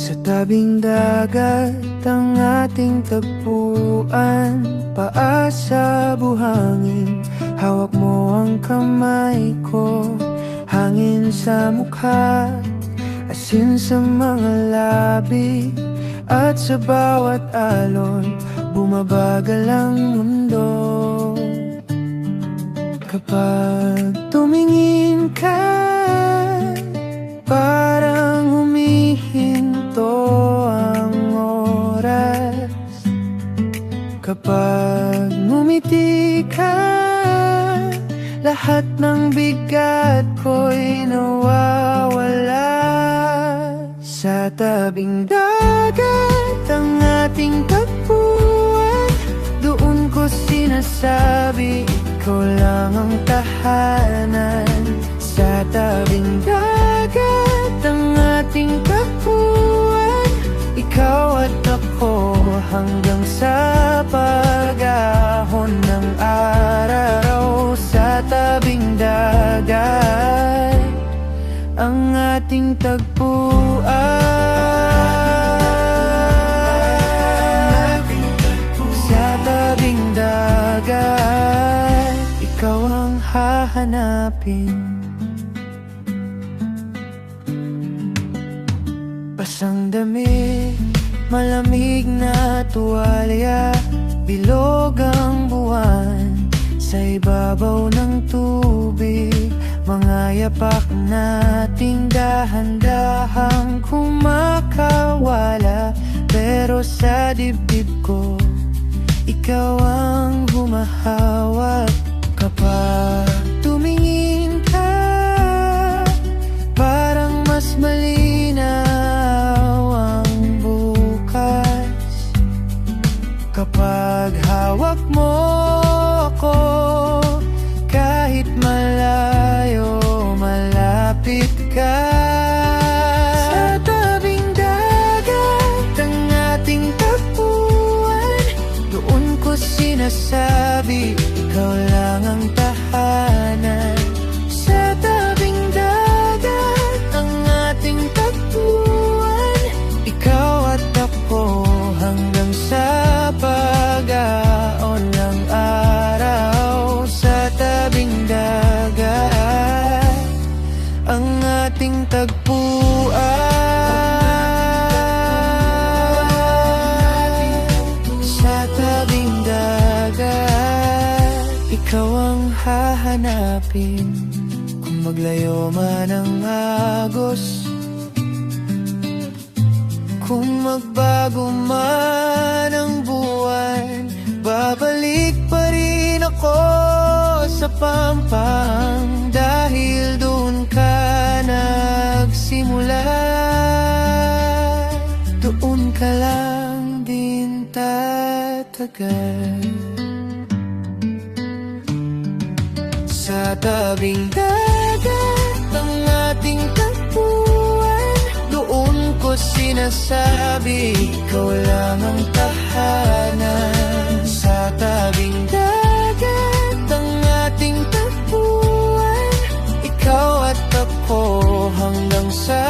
Sa tabing dagat ang ating tagpuan, paasa buhangin, hawak mo ang kamay ko. Hangin sa mukha, asin sa mga labi, at sa bawat alon, bumabagal ang mundo. Kapag tumingin ka, parang humihinto ang oras. Kapag ngumiti ka, lahat ng bigat ko'y nawawala. Sa tabing dagat ang ating tagpuan, doon ko sinasabi, ikaw lang ang tahanan. Sa tabing dagat ang ating tagpuan, ikaw at ako hanggang sa pag-ahon ng araw. Sa tabing dagat ang ating tagpuan. Sa tabing dagat, ikaw ang hahanapin. Basang damit, malamig na tuwalya, bilog ang buwan sa ibabaw ng tubig. Mga yapak nating dahan-dahang kumakawala, pero sa dibdib ko, ikaw ang humahawak. Kapag tumingin ka, parang mas malinaw ang bukas. Kapag hawak mo ako, kahit malayo, malapit ka. Sa tabing dagat ang ating tagpuan, doon ko sinasabi, ikaw lang ang tahanan. Sa tabing dagat ang ating tagpuan, ikaw at ako hanggang sa pag-aon ng araw. Sa tabing dagat ang ating tagpuan. Sa tabing dagat, ikaw ang hahanapin. Kung maglayo man ang agos, kung magbago man ang buwan, babalik pa rin ako sa Pampang, dahil doon ka nagsimula. Doon ka lang din tatagal. Sa tabing dagat ang ating tagpuan, doon ko sinasabi, ikaw lang ang tahanan. Sa tabing dagat ang ating tagpuan, ikaw at ako hanggang sa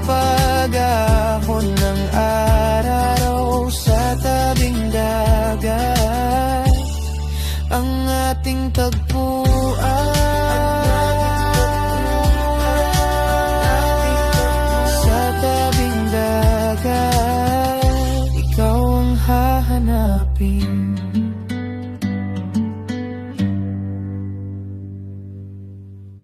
pag-ahon ng araw. Sa tabing dagat ang ating tagpuan. Sa tabing dagat, ikaw ang hahanapin.